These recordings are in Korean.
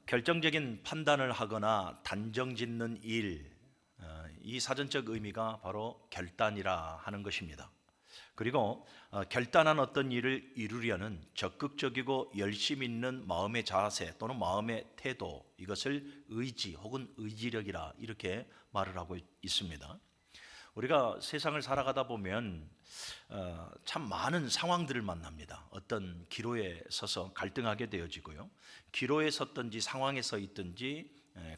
결정적인 판단을 하거나 단정 짓는 일, 이 사전적 의미가 바로 결단이라 하는 것입니다. 그리고 결단한 어떤 일을 이루려는 적극적이고 열심 있는 마음의 자세 또는 마음의 태도, 이것을 의지 혹은 의지력이라 이렇게 말을 하고 있습니다. 우리가 세상을 살아가다 보면 참 많은 상황들을 만납니다. 어떤 기로에 서서 갈등하게 되어지고요. 기로에 섰든지 상황에 서 있든지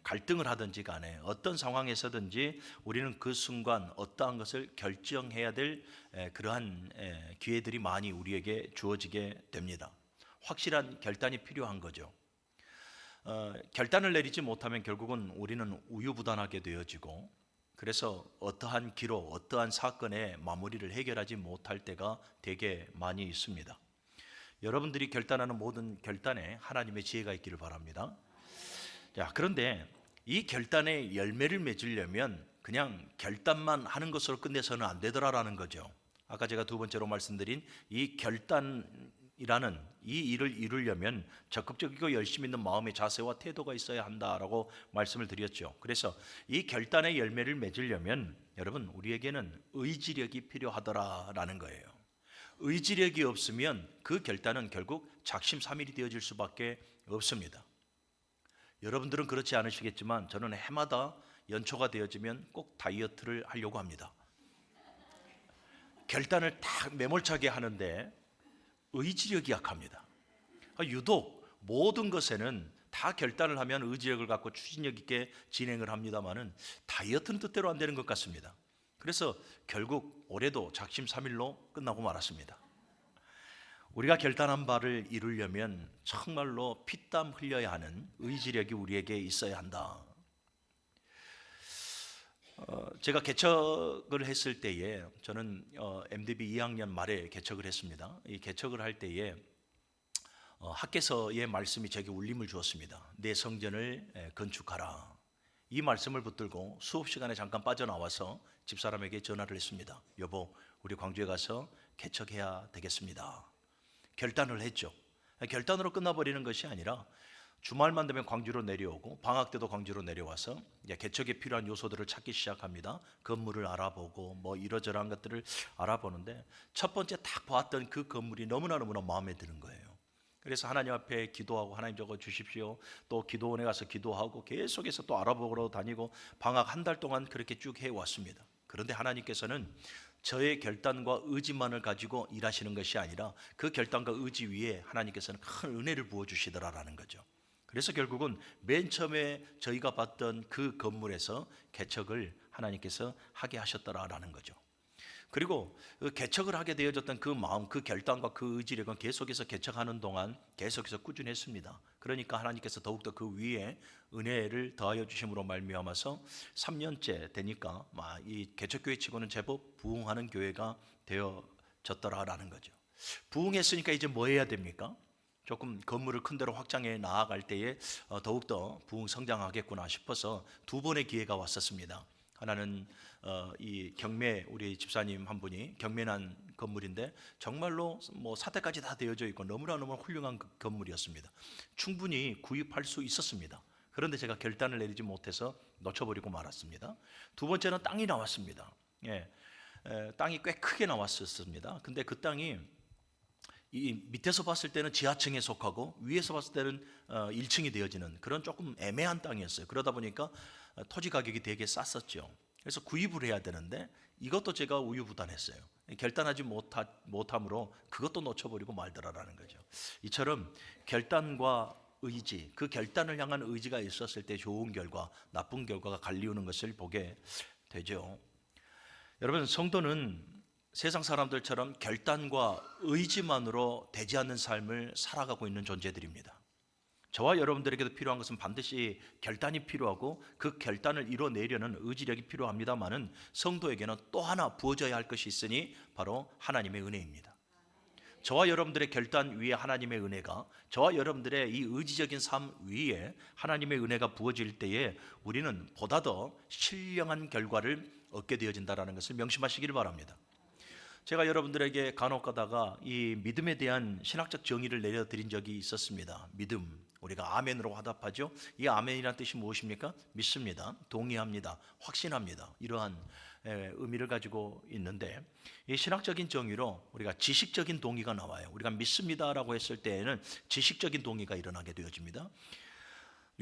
갈등을 하든지 간에 어떤 상황에서든지 우리는 그 순간 어떠한 것을 결정해야 될 그러한 기회들이 많이 우리에게 주어지게 됩니다. 확실한 결단이 필요한 거죠. 결단을 내리지 못하면 결국은 우리는 우유부단하게 되어지고, 그래서 어떠한 기로, 어떠한 사건의 마무리를 해결하지 못할 때가 되게 많이 있습니다. 여러분들이 결단하는 모든 결단에 하나님의 지혜가 있기를 바랍니다. 자, 그런데 이 결단의 열매를 맺으려면 그냥 결단만 하는 것으로 끝내서는 안 되더라라는 거죠. 아까 제가 두 번째로 말씀드린 이 결단이라는 이 일을 이루려면 적극적이고 열심 있는 마음의 자세와 태도가 있어야 한다라고 말씀을 드렸죠. 그래서 이 결단의 열매를 맺으려면 여러분, 우리에게는 의지력이 필요하더라라는 거예요. 의지력이 없으면 그 결단은 결국 작심삼일이 되어질 수밖에 없습니다. 여러분들은 그렇지 않으시겠지만 저는 해마다 연초가 되어지면 꼭 다이어트를 하려고 합니다. 결단을 딱 매몰차게 하는데 의지력이 약합니다. 유독 모든 것에는 다 결단을 하면 의지력을 갖고 추진력 있게 진행을 합니다마는 다이어트는 뜻대로 안 되는 것 같습니다. 그래서 결국 올해도 작심삼일로 끝나고 말았습니다. 우리가 결단한 바를 이루려면 정말로 피땀 흘려야 하는 의지력이 우리에게 있어야 한다. 제가 개척을 했을 때에 저는 MDB 2학년 말에 개척을 했습니다. 이 개척을 할 때에 학개서의 말씀이 제게 울림을 주었습니다. 내 성전을 건축하라. 이 말씀을 붙들고 수업 시간에 잠깐 빠져나와서 집사람에게 전화를 했습니다. 여보, 우리 광주에 가서 개척해야 되겠습니다. 결단을 했죠. 결단으로 끝나버리는 것이 아니라 주말만 되면 광주로 내려오고 방학 때도 광주로 내려와서 개척에 필요한 요소들을 찾기 시작합니다. 건물을 알아보고 뭐 이러저러한 것들을 알아보는데 첫 번째 딱 봤던 그 건물이 너무나 마음에 드는 거예요. 그래서 하나님 앞에 기도하고 하나님 저거 주십시오. 또 기도원에 가서 기도하고 계속해서 또 알아보러 다니고 방학 한 달 동안 그렇게 쭉 해왔습니다. 그런데 하나님께서는 저의 결단과 의지만을 가지고 일하시는 것이 아니라 그 결단과 의지 위에 하나님께서는 큰 은혜를 부어주시더라라는 거죠. 그래서 결국은 맨 처음에 저희가 봤던 그 건물에서 개척을 하나님께서 하게 하셨더라라는 거죠. 그리고 그 개척을 하게 되어졌던 그 마음, 그 결단과 그 의지력은 계속해서 개척하는 동안 계속해서 꾸준했습니다. 그러니까 하나님께서 더욱더 그 위에 은혜를 더하여 주심으로 말미암아서 3년째 되니까 이 개척교회 치고는 제법 부흥하는 교회가 되어졌더라라는 거죠. 부흥했으니까 이제 뭐 해야 됩니까? 조금 건물을 큰 데로 확장해 나아갈 때에 더욱더 부흥 성장하겠구나 싶어서 두 번의 기회가 왔었습니다. 하나는 이 경매, 우리 집사님 한 분이 경매난 건물인데 정말로 뭐 사태까지 다 되어져 있고 너무나 훌륭한 건물이었습니다. 충분히 구입할 수 있었습니다. 그런데 제가 결단을 내리지 못해서 놓쳐버리고 말았습니다. 두 번째는 땅이 나왔습니다. 땅이 꽤 크게 나왔었습니다. 근데 그 땅이 이 밑에서 봤을 때는 지하층에 속하고 위에서 봤을 때는 1층이 되어지는 그런 조금 애매한 땅이었어요. 그러다 보니까 토지 가격이 되게 쌌었죠. 그래서 구입을 해야 되는데 이것도 제가 우유부단했어요. 결단하지 못함으로 그것도 놓쳐버리고 말더라라는 거죠. 이처럼 결단과 의지, 그 결단을 향한 의지가 있었을 때 좋은 결과, 나쁜 결과가 갈리우는 것을 보게 되죠. 여러분, 성도는 세상 사람들처럼 결단과 의지만으로 되지 않는 삶을 살아가고 있는 존재들입니다. 저와 여러분들에게도 필요한 것은 반드시 결단이 필요하고 그 결단을 이뤄내려는 의지력이 필요합니다마는 성도에게는 또 하나 부어져야 할 것이 있으니 바로 하나님의 은혜입니다. 저와 여러분들의 결단 위에 하나님의 은혜가, 저와 여러분들의 이 의지적인 삶 위에 하나님의 은혜가 부어질 때에 우리는 보다 더 신령한 결과를 얻게 되어진다는 것을 명심하시기를 바랍니다. 제가 여러분들에게 간혹 가다가 이 믿음에 대한 신학적 정의를 내려드린 적이 있었습니다. 믿음, 우리가 아멘으로 화답하죠. 이 아멘이란 뜻이 무엇입니까? 믿습니다, 동의합니다, 확신합니다, 이러한 의미를 가지고 있는데, 이 신학적인 정의로 우리가 지식적인 동의가 나와요. 우리가 믿습니다라고 했을 때에는 지식적인 동의가 일어나게 되어집니다.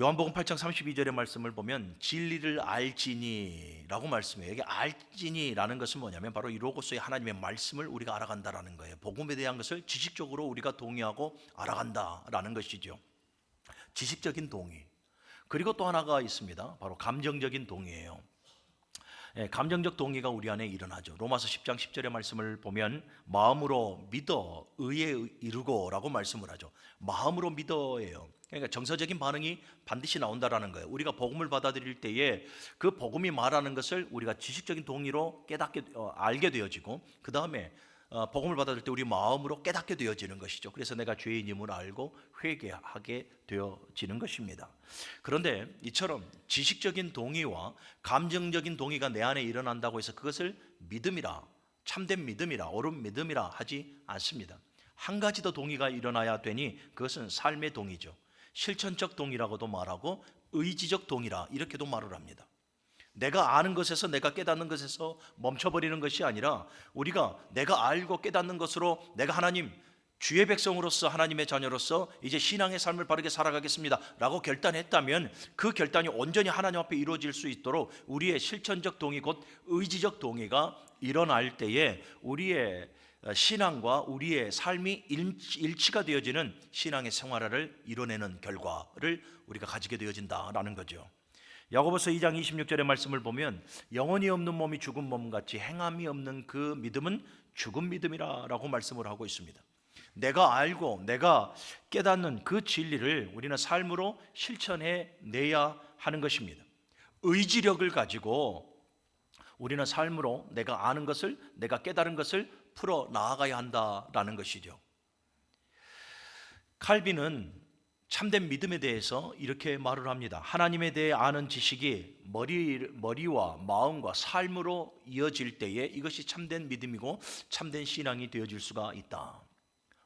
요한복음 8장 32절의 말씀을 보면 진리를 알지니라고 말씀해요. 이게 알지니라는 것은 뭐냐면 바로 이 로고스의 하나님의 말씀을 우리가 알아간다라는 거예요. 복음에 대한 것을 지식적으로 우리가 동의하고 알아간다라는 것이죠. 지식적인 동의. 그리고 또 하나가 있습니다. 바로 감정적인 동의예요. 감정적 동의가 우리 안에 일어나죠. 로마서 10장 10절의 말씀을 보면 마음으로 믿어 의에 이르고라고 말씀을 하죠. 마음으로 믿어예요. 그러니까 정서적인 반응이 반드시 나온다라는 거예요. 우리가 복음을 받아들일 때에 그 복음이 말하는 것을 우리가 지식적인 동의로 깨닫게 알게 되어지고, 그 다음에 복음을 받아들일 때 우리 마음으로 깨닫게 되어지는 것이죠. 그래서 내가 죄인임을 알고 회개하게 되어지는 것입니다. 그런데 이처럼 지식적인 동의와 감정적인 동의가 내 안에 일어난다고 해서 그것을 믿음이라, 참된 믿음이라, 옳은 믿음이라 하지 않습니다. 한 가지 더 동의가 일어나야 되니 그것은 삶의 동의죠. 실천적 동의라고도 말하고 의지적 동의라 이렇게도 말을 합니다. 내가 아는 것에서, 내가 깨닫는 것에서 멈춰버리는 것이 아니라 우리가 내가 알고 깨닫는 것으로 내가 하나님 주의 백성으로서, 하나님의 자녀로서 이제 신앙의 삶을 바르게 살아가겠습니다 라고 결단했다면 그 결단이 온전히 하나님 앞에 이루어질 수 있도록 우리의 실천적 동의, 곧 의지적 동의가 일어날 때에 우리의 신앙과 우리의 삶이 일치가 되어지는 신앙의 생활을 이뤄내는 결과를 우리가 가지게 되어진다라는 거죠. 야고보서 2장 26절의 말씀을 보면 영혼이 없는 몸이 죽은 몸같이 행함이 없는 그 믿음은 죽은 믿음이라고 말씀을 하고 있습니다. 내가 알고 내가 깨닫는 그 진리를 우리는 삶으로 실천해 내야 하는 것입니다. 의지력을 가지고 우리는 삶으로 내가 아는 것을, 내가 깨달은 것을 풀어 나아가야 한다라는 것이죠. 칼빈은 참된 믿음에 대해서 이렇게 말을 합니다. 하나님에 대해 아는 지식이 머리와 마음과 삶으로 이어질 때에 이것이 참된 믿음이고 참된 신앙이 되어질 수가 있다.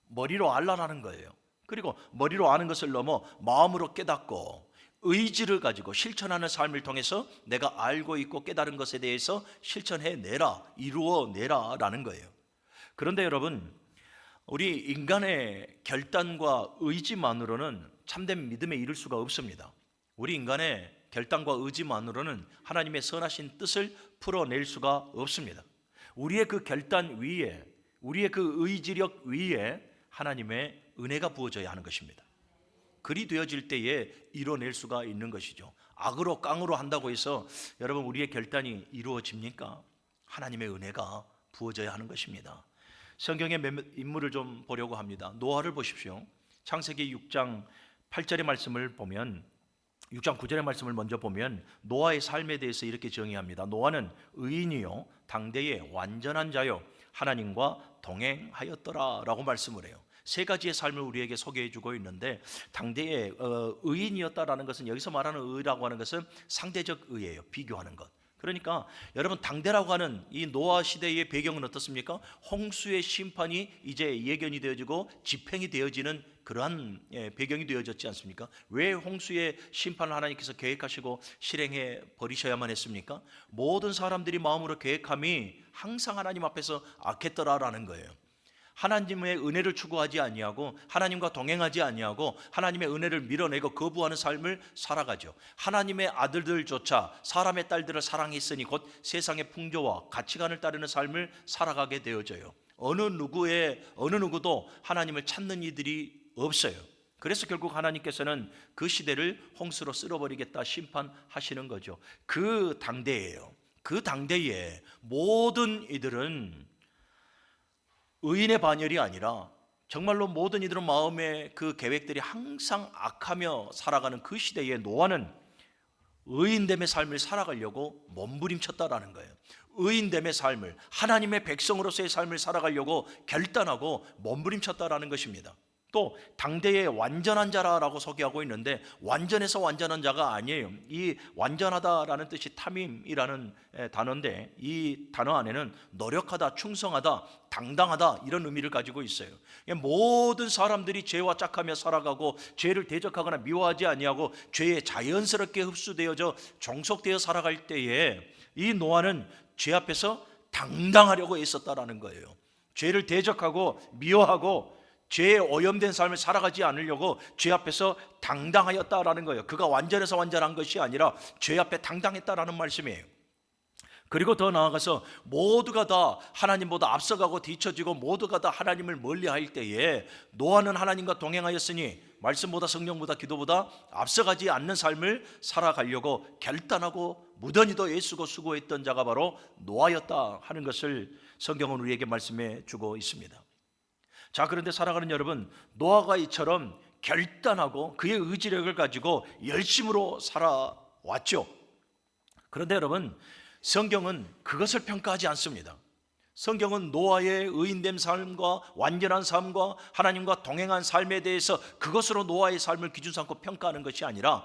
머리로 알라라는 거예요. 그리고 머리로 아는 것을 넘어 마음으로 깨닫고 의지를 가지고 실천하는 삶을 통해서 내가 알고 있고 깨달은 것에 대해서 실천해내라, 이루어내라라는 거예요. 그런데 여러분, 우리 인간의 결단과 의지만으로는 참된 믿음에 이를 수가 없습니다. 우리 인간의 결단과 의지만으로는 하나님의 선하신 뜻을 풀어낼 수가 없습니다. 우리의 그 결단 위에, 우리의 그 의지력 위에 하나님의 은혜가 부어져야 하는 것입니다. 그리 되어질 때에 이뤄낼 수가 있는 것이죠. 악으로 깡으로 한다고 해서 여러분 우리의 결단이 이루어집니까? 하나님의 은혜가 부어져야 하는 것입니다. 성경의 몇 인물을 좀 보려고 합니다. 노아를 보십시오. 창세기 6장 8절의 말씀을 보면, 6장 9절의 말씀을 먼저 보면 노아의 삶에 대해서 이렇게 정의합니다. 노아는 의인이요 당대의 완전한 자요 하나님과 동행하였더라 라고 말씀을 해요. 세 가지의 삶을 우리에게 소개해 주고 있는데, 당대의 의인이었다라는 것은, 여기서 말하는 의라고 하는 것은 상대적 의예요. 비교하는 것. 그러니까 여러분, 당대라고 하는 이 노아 시대의 배경은 어떻습니까? 홍수의 심판이 이제 예견이 되어지고 집행이 되어지는 그러한 배경이 되어졌지 않습니까? 왜 홍수의 심판을 하나님께서 계획하시고 실행해 버리셔야만 했습니까? 모든 사람들이 마음으로 계획함이 항상 하나님 앞에서 악했더라라는 거예요. 하나님의 은혜를 추구하지 아니하고 하나님과 동행하지 아니하고 하나님의 은혜를 밀어내고 거부하는 삶을 살아가죠. 하나님의 아들들조차 사람의 딸들을 사랑했으니 곧 세상의 풍조와 가치관을 따르는 삶을 살아가게 되어져요. 어느 누구도 하나님을 찾는 이들이 없어요. 그래서 결국 하나님께서는 그 시대를 홍수로 쓸어버리겠다 심판하시는 거죠. 그 당대예요. 그 당대에 모든 이들은 의인의 반열이 아니라 정말로 모든 이들은 마음의 그 계획들이 항상 악하며 살아가는 그 시대에 노아는 의인됨의 삶을 살아가려고 몸부림쳤다라는 거예요. 의인됨의 삶을, 하나님의 백성으로서의 삶을 살아가려고 결단하고 몸부림쳤다라는 것입니다. 또 당대의 완전한 자라고 소개하고 있는데 완전해서 완전한 자가 아니에요. 이 완전하다라는 뜻이 타밈이라는 단어인데 이 단어 안에는 노력하다, 충성하다, 당당하다 이런 의미를 가지고 있어요. 모든 사람들이 죄와 짝하며 살아가고 죄를 대적하거나 미워하지 아니하고 죄에 자연스럽게 흡수되어져 종속되어 살아갈 때에 이 노아는 죄 앞에서 당당하려고 애썼다라는 거예요. 죄를 대적하고 미워하고 죄에 오염된 삶을 살아가지 않으려고 죄 앞에서 당당하였다라는 거예요. 그가 완전해서 완전한 것이 아니라 죄 앞에 당당했다라는 말씀이에요. 그리고 더 나아가서 모두가 다 하나님보다 앞서가고 뒤처지고 모두가 다 하나님을 멀리할 때에 노아는 하나님과 동행하였으니 말씀보다 성령보다 기도보다 앞서가지 않는 삶을 살아가려고 결단하고 무던히도 애쓰고 수고했던 자가 바로 노아였다 하는 것을 성경은 우리에게 말씀해 주고 있습니다. 자, 그런데 살아가는 여러분, 노아가 이처럼 결단하고 그의 의지력을 가지고 열심으로 살아왔죠. 그런데 여러분, 성경은 그것을 평가하지 않습니다. 성경은 노아의 의인된 삶과 완전한 삶과 하나님과 동행한 삶에 대해서 그것으로 노아의 삶을 기준 삼고 평가하는 것이 아니라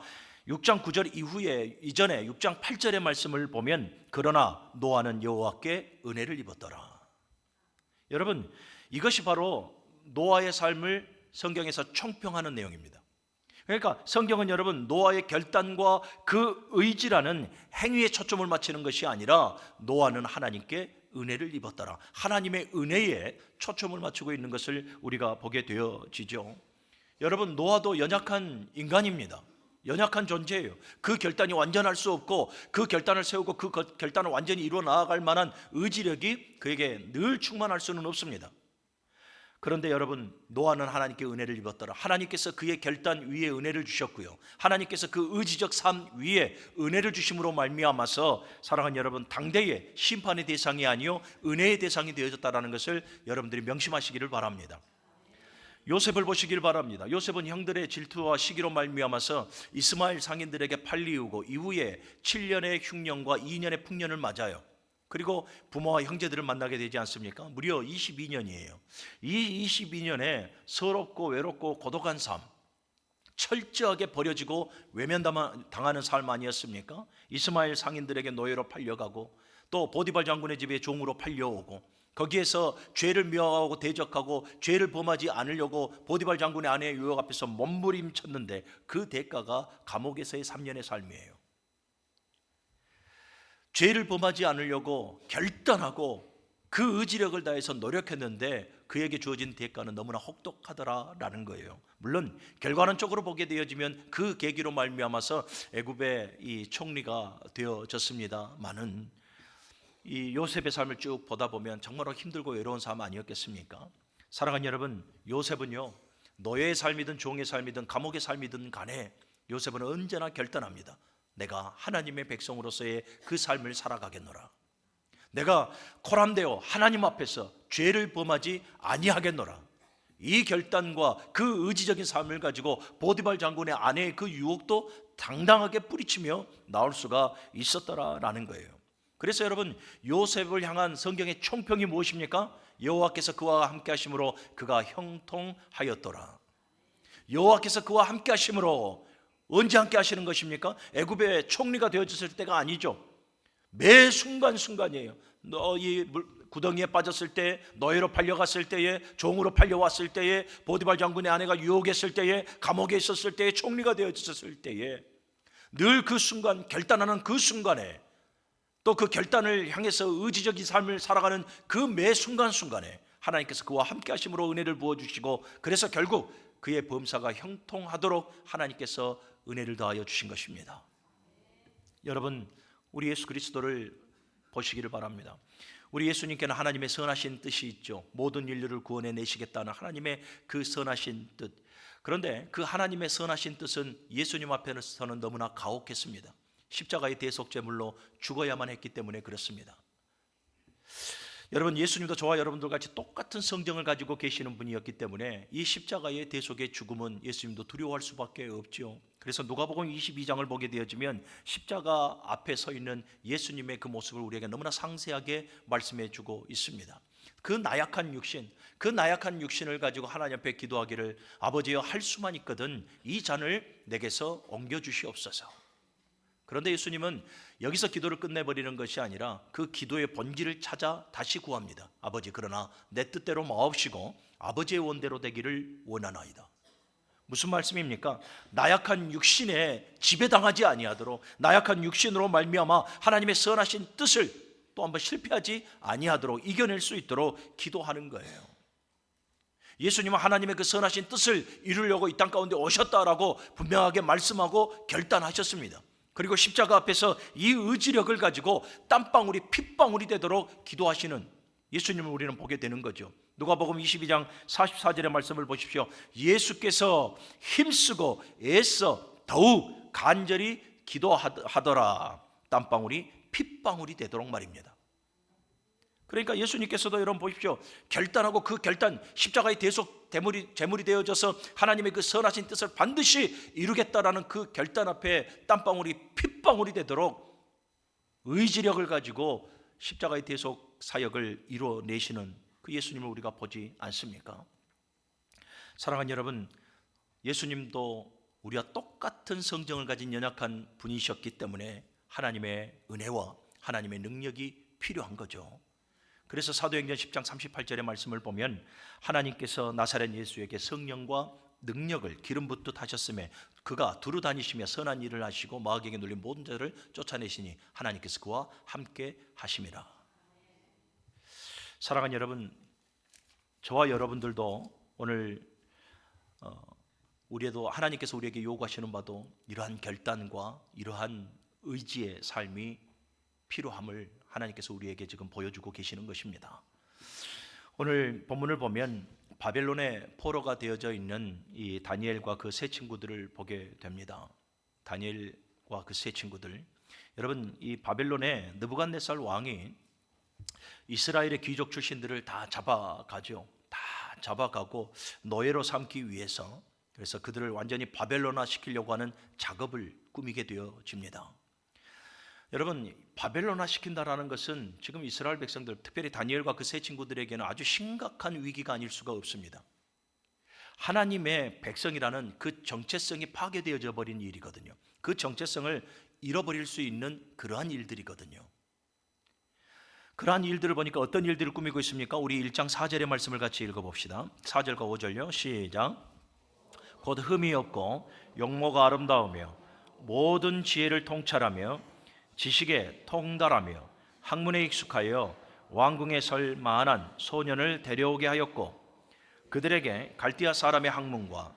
6장 9절 이전에 6장 8절의 말씀을 보면 그러나 노아는 여호와께 은혜를 입었더라. 여러분, 이것이 바로 노아의 삶을 성경에서 총평하는 내용입니다. 그러니까 성경은 여러분 노아의 결단과 그 의지라는 행위에 초점을 맞추는 것이 아니라 노아는 하나님께 은혜를 입었더라, 하나님의 은혜에 초점을 맞추고 있는 것을 우리가 보게 되어지죠. 여러분, 노아도 연약한 인간입니다. 연약한 존재예요. 그 결단이 완전할 수 없고 그 결단을 세우고 그 결단을 완전히 이루어 나아갈 만한 의지력이 그에게 늘 충만할 수는 없습니다. 그런데 여러분, 노아는 하나님께 은혜를 입었더라. 하나님께서 그의 결단 위에 은혜를 주셨고요, 하나님께서 그 의지적 삶 위에 은혜를 주심으로 말미암아서 사랑하는 여러분, 당대의 심판의 대상이 아니요 은혜의 대상이 되어졌다는 것을 여러분들이 명심하시기를 바랍니다. 요셉을 보시길 바랍니다. 요셉은 형들의 질투와 시기로 말미암아서 이스마엘 상인들에게 팔리우고 이후에 7년의 흉년과 2년의 풍년을 맞아요. 그리고 부모와 형제들을 만나게 되지 않습니까? 무려 22년이에요. 이 22년에 서럽고 외롭고 고독한 삶, 철저하게 버려지고 외면당하는 삶 아니었습니까? 이스마엘 상인들에게 노예로 팔려가고 또 보디발 장군의 집에 종으로 팔려오고 거기에서 죄를 미워하고 대적하고 죄를 범하지 않으려고 보디발 장군의 아내의 유혹 앞에서 몸부림쳤는데 그 대가가 감옥에서의 3년의 삶이에요. 죄를 범하지 않으려고 결단하고 그 의지력을 다해서 노력했는데 그에게 주어진 대가는 너무나 혹독하더라라는 거예요. 물론 결과론적으로 보게 되어지면 그 계기로 말미암아서 애굽의 이 총리가 되어졌습니다만은 이 요셉의 삶을 쭉 보다 보면 정말로 힘들고 외로운 삶 아니었겠습니까? 사랑하는 여러분, 요셉은요 노예의 삶이든 종의 삶이든 감옥의 삶이든 간에 요셉은 언제나 결단합니다. 내가 하나님의 백성으로서의 그 삶을 살아가겠노라. 내가 코람되어 하나님 앞에서 죄를 범하지 아니하겠노라. 이 결단과 그 의지적인 삶을 가지고 보디발 장군의 아내의 그 유혹도 당당하게 뿌리치며 나올 수가 있었더라라는 거예요. 그래서 여러분, 요셉을 향한 성경의 총평이 무엇입니까? 여호와께서 그와 함께 하심으로 그가 형통하였더라. 여호와께서 그와 함께 하심으로 언제 함께 하시는 것입니까? 애굽의 총리가 되어졌을 때가 아니죠. 매 순간순간이에요. 이 구덩이에 빠졌을 때, 노예로 팔려갔을 때에, 종으로 팔려왔을 때에, 보디발 장군의 아내가 유혹했을 때에, 감옥에 있었을 때에, 총리가 되어졌을 때에 늘 그 순간, 결단하는 그 순간에 또 그 결단을 향해서 의지적인 삶을 살아가는 그 매 순간순간에 하나님께서 그와 함께 하심으로 은혜를 부어주시고 그래서 결국 그의 범사가 형통하도록 하나님께서 은혜를 더하여 주신 것입니다. 여러분, 우리 예수 그리스도를 보시기를 바랍니다. 우리 예수님께는 하나님의 선하신 뜻이 있죠. 모든 인류를 구원해 내시겠다는 하나님의 그 선하신 뜻. 그런데 그 하나님의 선하신 뜻은 예수님 앞에서는 너무나 가혹했습니다. 십자가의 대속제물로 죽어야만 했기 때문에 그렇습니다. 여러분, 예수님도 저와 여러분들 같이 똑같은 성정을 가지고 계시는 분이었기 때문에 이 십자가의 대속의 죽음은 예수님도 두려워할 수밖에 없죠. 그래서 누가복음 22장을 보게 되어지면 십자가 앞에 서 있는 예수님의 그 모습을 우리에게 너무나 상세하게 말씀해 주고 있습니다. 그 나약한 육신, 그 나약한 육신을 가지고 하나님 앞에 기도하기를 아버지여 할 수만 있거든 이 잔을 내게서 옮겨주시옵소서. 그런데 예수님은 여기서 기도를 끝내버리는 것이 아니라 그 기도의 본질을 찾아 다시 구합니다. 아버지, 그러나 내 뜻대로 마옵시고 아버지의 원대로 되기를 원하나이다. 무슨 말씀입니까? 나약한 육신에 지배당하지 아니하도록, 나약한 육신으로 말미암아 하나님의 선하신 뜻을 또 한번 실패하지 아니하도록 이겨낼 수 있도록 기도하는 거예요. 예수님은 하나님의 그 선하신 뜻을 이루려고 이 땅 가운데 오셨다라고 분명하게 말씀하고 결단하셨습니다. 그리고 십자가 앞에서 이 의지력을 가지고 땀방울이 핏방울이 되도록 기도하시는 예수님을 우리는 보게 되는 거죠. 누가복음 22장 44절의 말씀을 보십시오. 예수께서 힘쓰고 애써 더욱 간절히 기도하더라. 땀방울이 핏방울이 되도록 말입니다. 그러니까 예수님께서도 여러분 보십시오. 결단하고 그 결단, 십자가의 대속 제물이 되어져서 하나님의 그 선하신 뜻을 반드시 이루겠다라는 그 결단 앞에 땀방울이 핏방울이 되도록 의지력을 가지고 십자가의 대속 사역을 이루어내시는 그 예수님을 우리가 보지 않습니까? 사랑하는 여러분, 예수님도 우리와 똑같은 성정을 가진 연약한 분이셨기 때문에 하나님의 은혜와 하나님의 능력이 필요한 거죠. 그래서 사도행전 10장 38절의 말씀을 보면 하나님께서 나사렛 예수에게 성령과 능력을 기름 붓듯 하셨음에 그가 두루 다니시며 선한 일을 하시고 마귀에게 눌린 모든 자를 쫓아내시니 하나님께서 그와 함께 하심이라. 사랑하는 여러분, 저와 여러분들도 오늘 우리도 하나님께서 우리에게 요구하시는 바도 이러한 결단과 이러한 의지의 삶이 필요함을 하나님께서 우리에게 지금 보여주고 계시는 것입니다. 오늘 본문을 보면 바벨론의 포로가 되어져 있는 이 다니엘과 그 세 친구들을 보게 됩니다. 다니엘과 그 세 친구들, 여러분, 이 바벨론의 느부갓네살 왕이 이스라엘의 귀족 출신들을 다 잡아가죠. 다 잡아가고 노예로 삼기 위해서, 그래서 그들을 완전히 바벨론화 시키려고 하는 작업을 꾸미게 되어집니다. 여러분, 바벨론화 시킨다라는 것은 지금 이스라엘 백성들, 특별히 다니엘과 그 세 친구들에게는 아주 심각한 위기가 아닐 수가 없습니다. 하나님의 백성이라는 그 정체성이 파괴되어져 버린 일이거든요. 그 정체성을 잃어버릴 수 있는 그러한 일들이거든요. 그러한 일들을 보니까 어떤 일들을 꾸미고 있습니까? 우리 1장 4절의 말씀을 같이 읽어봅시다. 4절과 5절요. 시작. 곧 흠이 없고 용모가 아름다우며 모든 지혜를 통찰하며 지식에 통달하며 학문에 익숙하여 왕궁에 설 만한 소년을 데려오게 하였고 그들에게 갈대아 사람의 학문과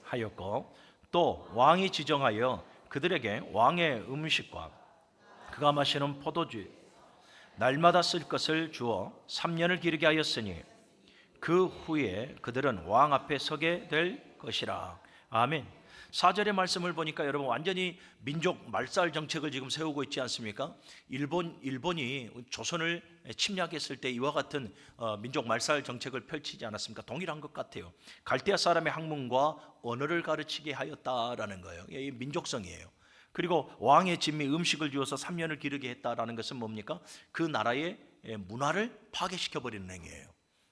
하였고 또 왕이 지정하여 그들에게 왕의 음식과 그가 마시는 포도주 날마다 쓸 것을 주어 3년을 기르게 하였으니 그 후에 그들은 왕 앞에 서게 될 것이라. 아멘. 4절의 말씀을 보니까 여러분 완전히 민족 말살 정책을 지금 세우고 있지 않습니까? 일본이 조선을 침략했을 때 이와 같은 민족 말살 정책을 펼치지 않았습니까? 동일한 것 같아요. 갈대아 사람의 학문과 언어를 가르치게 하였다라는 거예요. 이 민족성이에요. 그리고 왕의 진미 음식을 주어서 3년을 기르게 했다라는 것은 뭡니까? 그 나라의 문화를 파괴시켜버리는 행위예요.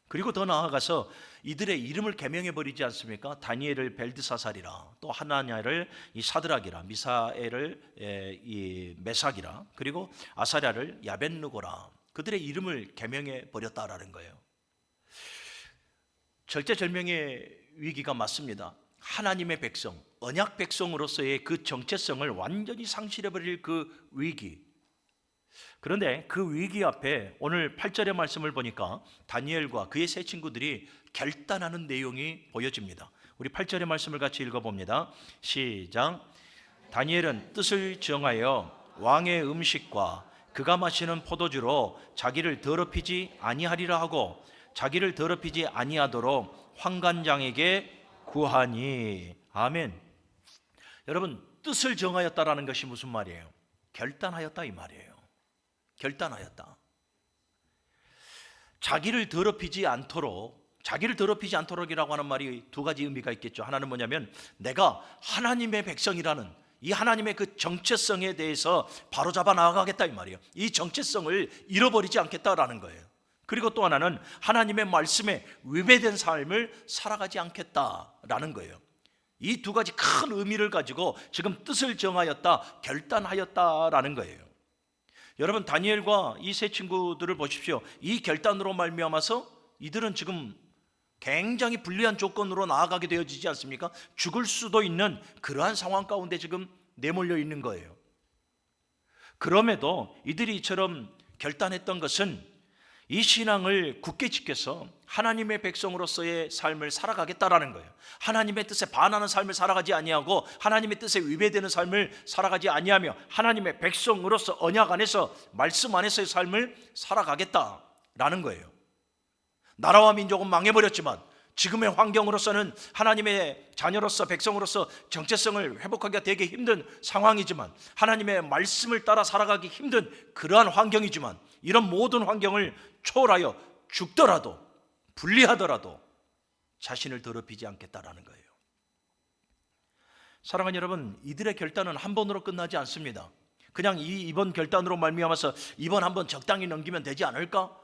그리고 더 나아가서 이들의 이름을 개명해 버리지 않습니까? 다니엘을 벨드사살이라, 또 하나냐를 이 사드락이라, 미사엘을 이 메삭이라, 그리고 아사랴를 야벳느고라, 그들의 이름을 개명해 버렸다라는 거예요. 절체절명의 위기가 맞습니다. 하나님의 백성, 언약 백성으로서의 그 정체성을 완전히 상실해 버릴 그 위기. 그런데 그 위기 앞에 오늘 8절의 말씀을 보니까 다니엘과 그의 세 친구들이 결단하는 내용이 보여집니다. 우리 8절의 말씀을 같이 읽어봅니다. 시작. 다니엘은 뜻을 정하여 왕의 음식과 그가 마시는 포도주로 자기를 더럽히지 아니하리라 하고 자기를 더럽히지 아니하도록 환관장에게 구하니. 아멘. 여러분, 뜻을 정하였다라는 것이 무슨 말이에요? 결단하였다 이 말이에요. 결단하였다. 자기를 더럽히지 않도록이라고 하는 말이 두 가지 의미가 있겠죠. 하나는 뭐냐면 내가 하나님의 백성이라는 이 하나님의 그 정체성에 대해서 바로잡아 나아가겠다 이 말이에요. 이 정체성을 잃어버리지 않겠다라는 거예요. 그리고 또 하나는 하나님의 말씀에 위배된 삶을 살아가지 않겠다라는 거예요. 이 두 가지 큰 의미를 가지고 지금 뜻을 정하였다, 결단하였다라는 거예요. 여러분, 다니엘과 이 세 친구들을 보십시오. 이 결단으로 말미암아서 이들은 지금 굉장히 불리한 조건으로 나아가게 되어지지 않습니까? 죽을 수도 있는 그러한 상황 가운데 지금 내몰려 있는 거예요. 그럼에도 이들이 이처럼 결단했던 것은 이 신앙을 굳게 지켜서 하나님의 백성으로서의 삶을 살아가겠다라는 거예요. 하나님의 뜻에 반하는 삶을 살아가지 아니하고 하나님의 뜻에 위배되는 삶을 살아가지 아니하며 하나님의 백성으로서 언약 안에서 말씀 안에서의 삶을 살아가겠다라는 거예요. 나라와 민족은 망해버렸지만 지금의 환경으로서는 하나님의 자녀로서 백성으로서 정체성을 회복하기가 되게 힘든 상황이지만, 하나님의 말씀을 따라 살아가기 힘든 그러한 환경이지만, 이런 모든 환경을 초월하여 죽더라도 불리하더라도 자신을 더럽히지 않겠다라는 거예요. 사랑하는 여러분, 이들의 결단은 한 번으로 끝나지 않습니다. 그냥 이번 결단으로 말미암아서 이번 한번 적당히 넘기면 되지 않을까?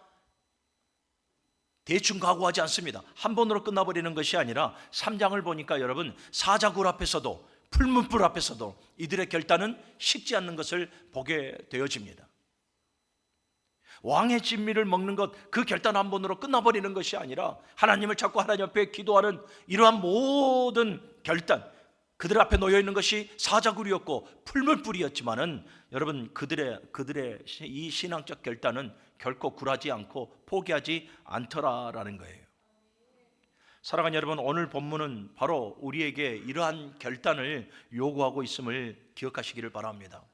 대충 각오하지 않습니다. 한 번으로 끝나버리는 것이 아니라 3장을 보니까 여러분, 사자굴 앞에서도 풀문불 앞에서도 이들의 결단은 식지 않는 것을 보게 되어집니다. 왕의 진미를 먹는 것, 그 결단 한 번으로 끝나버리는 것이 아니라 하나님을 찾고 하나님 앞에 기도하는 이러한 모든 결단, 그들 앞에 놓여있는 것이 사자굴이었고 풀물불이었지만은 여러분, 그들의 이 신앙적 결단은 결코 굴하지 않고 포기하지 않더라라는 거예요. 사랑하는 여러분, 오늘 본문은 바로 우리에게 이러한 결단을 요구하고 있음을 기억하시기를 바랍니다.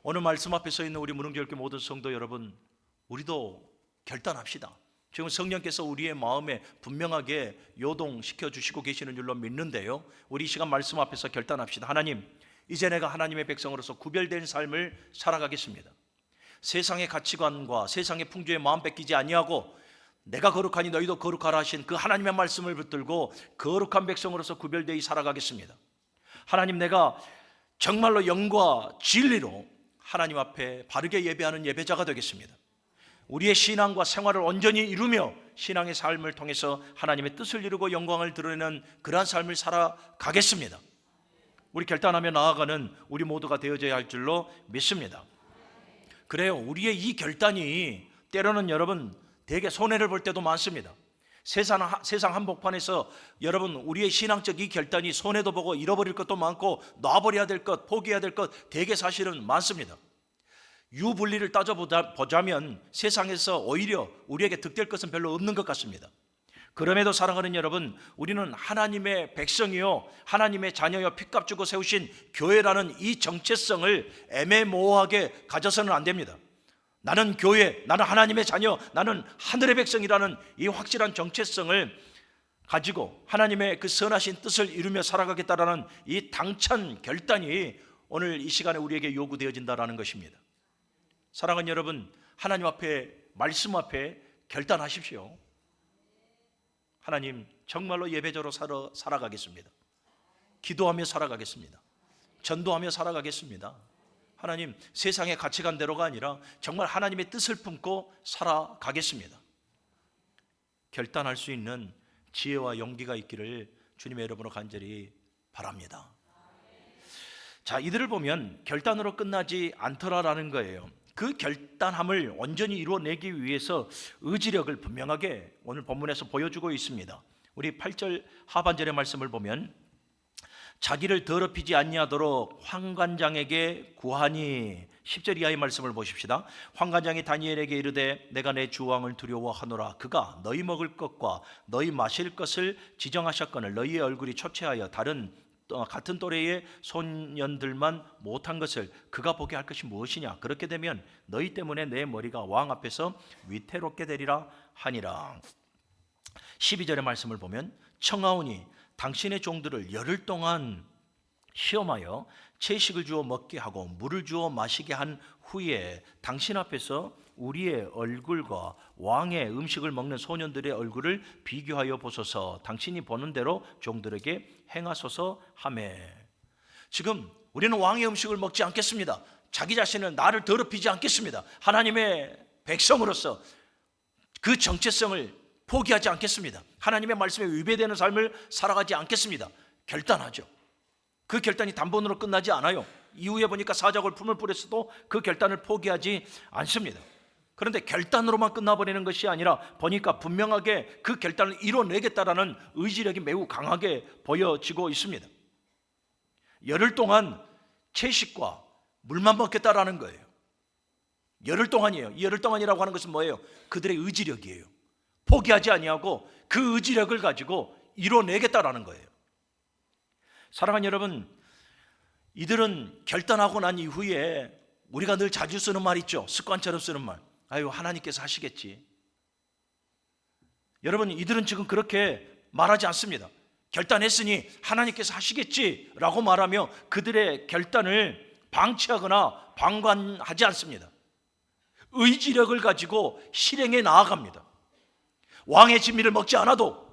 오늘 말씀 앞에 서 있는 우리 문흥교회 모든 성도 여러분, 우리도 결단합시다. 지금 성령께서 우리의 마음에 분명하게 요동시켜 주시고 계시는 줄로 믿는데요, 우리 이 시간 말씀 앞에서 결단합시다. 하나님, 이제 내가 하나님의 백성으로서 구별된 삶을 살아가겠습니다. 세상의 가치관과 세상의 풍조에 마음 뺏기지 아니하고 내가 거룩하니 너희도 거룩하라 하신 그 하나님의 말씀을 붙들고 거룩한 백성으로서 구별되어 살아가겠습니다. 하나님, 내가 정말로 영과 진리로 하나님 앞에 바르게 예배하는 예배자가 되겠습니다. 우리의 신앙과 생활을 온전히 이루며 신앙의 삶을 통해서 하나님의 뜻을 이루고 영광을 드러내는 그러한 삶을 살아가겠습니다. 우리 결단하며 나아가는 우리 모두가 되어져야 할 줄로 믿습니다. 그래요, 우리의 이 결단이 때로는 여러분 되게 손해를 볼 때도 많습니다. 세상 한복판에서 여러분, 우리의 신앙적 이 결단이 손해도 보고 잃어버릴 것도 많고 놔버려야 될 것, 포기해야 될 것 되게 사실은 많습니다. 유불리를 따져보자면 세상에서 오히려 우리에게 득될 것은 별로 없는 것 같습니다. 그럼에도 사랑하는 여러분, 우리는 하나님의 백성이요 하나님의 자녀여 핏값 주고 세우신 교회라는 이 정체성을 애매모호하게 가져서는 안 됩니다. 나는 교회, 나는 하나님의 자녀, 나는 하늘의 백성이라는 이 확실한 정체성을 가지고 하나님의 그 선하신 뜻을 이루며 살아가겠다라는 이 당찬 결단이 오늘 이 시간에 우리에게 요구되어진다라는 것입니다. 사랑하는 여러분, 하나님 앞에, 말씀 앞에 결단하십시오. 하나님, 정말로 예배자로 살아가겠습니다. 기도하며 살아가겠습니다. 전도하며 살아가겠습니다. 하나님, 세상의 가치관대로가 아니라 정말 하나님의 뜻을 품고 살아가겠습니다. 결단할 수 있는 지혜와 용기가 있기를 주님의 이름으로 간절히 바랍니다. 자, 이들을 보면 결단으로 끝나지 않더라라는 거예요. 그 결단함을 온전히 이루어내기 위해서 의지력을 분명하게 오늘 본문에서 보여주고 있습니다. 우리 8절 하반절의 말씀을 보면 자기를 더럽히지 아니하도록 환관장에게 구하니, 10절 이하의 말씀을 보십시다. 환관장이 다니엘에게 이르되 내가 내 주왕을 두려워하노라. 그가 너희 먹을 것과 너희 마실 것을 지정하셨거늘 너희의 얼굴이 초췌하여 다른 같은 또래의 소년들만 못한 것을 그가 보게 할 것이 무엇이냐. 그렇게 되면 너희 때문에 내 머리가 왕 앞에서 위태롭게 되리라 하니라. 12절의 말씀을 보면 청하오니 당신의 종들을 열흘 동안 시험하여 채식을 주어 먹게 하고 물을 주어 마시게 한 후에 당신 앞에서 우리의 얼굴과 왕의 음식을 먹는 소년들의 얼굴을 비교하여 보소서. 당신이 보는 대로 종들에게 행하소서 하매. 지금 우리는 왕의 음식을 먹지 않겠습니다. 자기 자신은 나를 더럽히지 않겠습니다. 하나님의 백성으로서 그 정체성을 포기하지 않겠습니다. 하나님의 말씀에 위배되는 삶을 살아가지 않겠습니다. 결단하죠. 그 결단이 단번으로 끝나지 않아요. 이후에 보니까 사자골 품을 뿌렸어도 그 결단을 포기하지 않습니다. 그런데 결단으로만 끝나버리는 것이 아니라 보니까 분명하게 그 결단을 이뤄내겠다라는 의지력이 매우 강하게 보여지고 있습니다. 열흘 동안 채식과 물만 먹겠다라는 거예요. 열흘 동안이에요. 이 열흘 동안이라고 하는 것은 뭐예요? 그들의 의지력이에요. 포기하지 아니하고 그 의지력을 가지고 이뤄내겠다라는 거예요. 사랑하는 여러분, 이들은 결단하고 난 이후에 우리가 늘 자주 쓰는 말 있죠. 습관처럼 쓰는 말. 아유, 하나님께서 하시겠지. 여러분, 이들은 지금 그렇게 말하지 않습니다. 결단했으니 하나님께서 하시겠지라고 말하며 그들의 결단을 방치하거나 방관하지 않습니다. 의지력을 가지고 실행에 나아갑니다. 왕의 진미를 먹지 않아도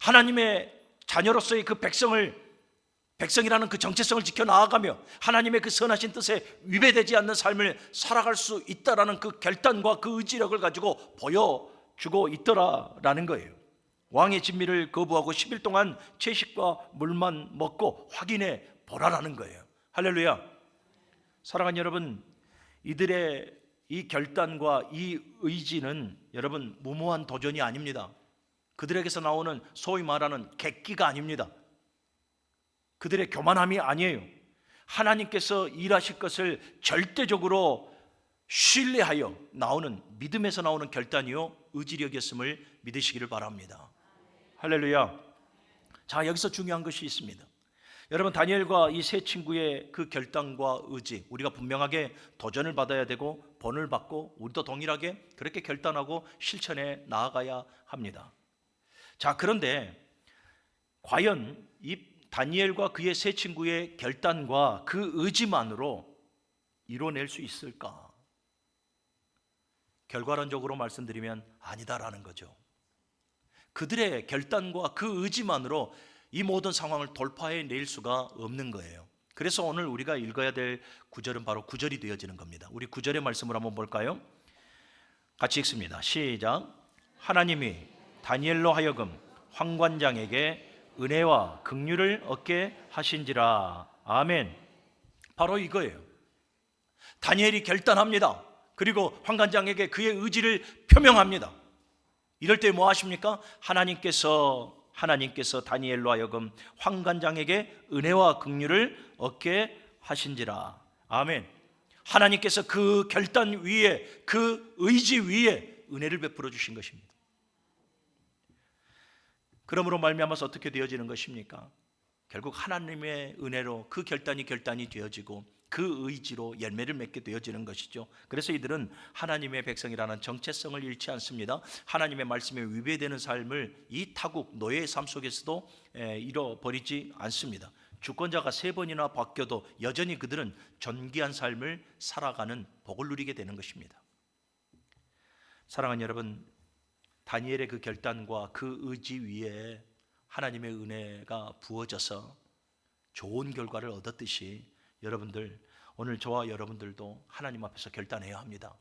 하나님의 자녀로서의 그 백성이라는 그 정체성을 지켜 나아가며 하나님의 그 선하신 뜻에 위배되지 않는 삶을 살아갈 수 있다라는 그 결단과 그 의지력을 가지고 보여주고 있더라라는 거예요. 왕의 진미를 거부하고 10일 동안 채식과 물만 먹고 확인해 보라라는 거예요. 할렐루야. 사랑하는 여러분, 이들의 이 결단과 이 의지는 여러분 무모한 도전이 아닙니다. 그들에게서 나오는 소위 말하는 객기가 아닙니다. 그들의 교만함이 아니에요. 하나님께서 일하실 것을 절대적으로 신뢰하여 나오는 믿음에서 나오는 결단이요 의지력이었음을 믿으시기를 바랍니다. 할렐루야. 자, 여기서 중요한 것이 있습니다. 여러분, 다니엘과 이 세 친구의 그 결단과 의지, 우리가 분명하게 도전을 받아야 되고 본을 받고 우리도 동일하게 그렇게 결단하고 실천해 나아가야 합니다. 자, 그런데 과연 이 다니엘과 그의 세 친구의 결단과 그 의지만으로 이뤄낼 수 있을까? 결과론적으로 말씀드리면 아니다라는 거죠. 그들의 결단과 그 의지만으로 이 모든 상황을 돌파해낼 수가 없는 거예요. 그래서 오늘 우리가 읽어야 될 구절은 바로 9절이 되어지는 겁니다. 우리 9절의 말씀을 한번 볼까요? 같이 읽습니다. 시작. 하나님이 다니엘로 하여금 황관장에게 은혜와 긍휼을 얻게 하신지라. 아멘. 바로 이거예요. 다니엘이 결단합니다. 그리고 황관장에게 그의 의지를 표명합니다. 이럴 때 뭐 하십니까? 하나님께서 다니엘로 하여금 황관장에게 은혜와 긍휼을 얻게 하신지라. 아멘. 하나님께서 그 결단 위에, 그 의지 위에 은혜를 베풀어 주신 것입니다. 그러므로 말미암아서 어떻게 되어지는 것입니까? 결국 하나님의 은혜로 그 결단이 되어지고 그 의지로 열매를 맺게 되어지는 것이죠. 그래서 이들은 하나님의 백성이라는 정체성을 잃지 않습니다. 하나님의 말씀에 위배되는 삶을 이 타국 노예의 삶 속에서도 잃어버리지 않습니다. 주권자가 3번이나 바뀌어도 여전히 그들은 존귀한 삶을 살아가는 복을 누리게 되는 것입니다. 사랑하는 여러분, 다니엘의 그 결단과 그 의지 위에 하나님의 은혜가 부어져서 좋은 결과를 얻었듯이 여러분들, 오늘 저와 여러분들도 하나님 앞에서 결단해야 합니다.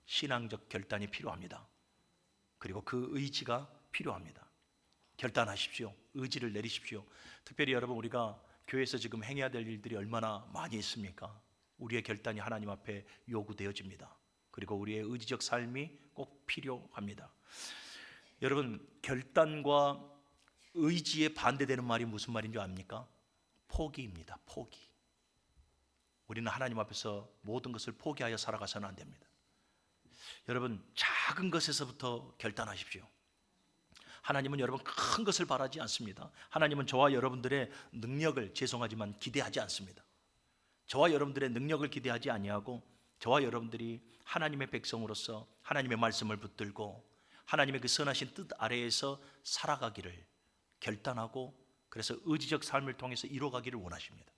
신앙적 결단이 필요합니다. 그리고 그 의지가 필요합니다. 결단하십시오. 의지를 내리십시오. 특별히 여러분, 우리가 교회에서 지금 행해야 될 일들이 얼마나 많이 있습니까? 우리의 결단이 하나님 앞에 요구되어집니다. 그리고 우리의 의지적 삶이 꼭 필요합니다. 여러분, 결단과 의지에 반대되는 말이 무슨 말인 줄 압니까? 포기입니다. 포기. 우리는 하나님 앞에서 모든 것을 포기하여 살아가서는 안 됩니다. 여러분, 작은 것에서부터 결단하십시오. 하나님은 여러분 큰 것을 바라지 않습니다. 하나님은 저와 여러분들의 능력을 죄송하지만 기대하지 않습니다. 저와 여러분들의 능력을 기대하지 아니하고 저와 여러분들이 하나님의 백성으로서 하나님의 말씀을 붙들고 하나님의 그 선하신 뜻 아래에서 살아가기를 결단하고, 그래서 의지적 삶을 통해서 이루어가기를 원하십니다.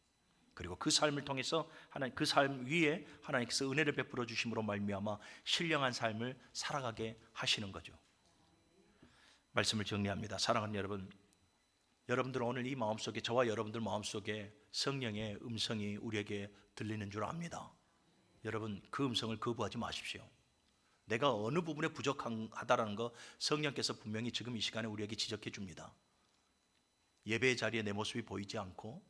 그리고 그 삶을 통해서 하나님, 그 삶 위에 하나님께서 은혜를 베풀어 주심으로 말미암아 신령한 삶을 살아가게 하시는 거죠. 말씀을 정리합니다. 사랑하는 여러분, 여러분들은 오늘 이 마음속에, 저와 여러분들 마음속에 성령의 음성이 우리에게 들리는 줄 압니다. 여러분, 그 음성을 거부하지 마십시오. 내가 어느 부분에 부족하다라는 거 성령께서 분명히 지금 이 시간에 우리에게 지적해 줍니다. 예배의 자리에 내 모습이 보이지 않고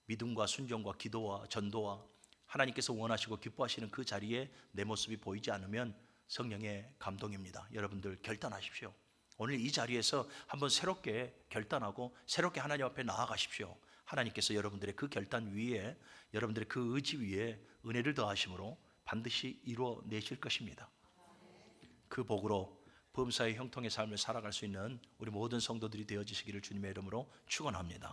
믿음과 순종과 기도와 전도와 하나님께서 원하시고 기뻐하시는 그 자리에 내 모습이 보이지 않으면 성령의 감동입니다. 여러분들 결단하십시오. 오늘 이 자리에서 한번 새롭게 결단하고 새롭게 하나님 앞에 나아가십시오. 하나님께서 여러분들의 그 결단 위에, 여러분들의 그 의지 위에 은혜를 더하심으로 반드시 이루어내실 것입니다. 그 복으로 범사의 형통의 삶을 살아갈 수 있는 우리 모든 성도들이 되어지시기를 주님의 이름으로 축원합니다.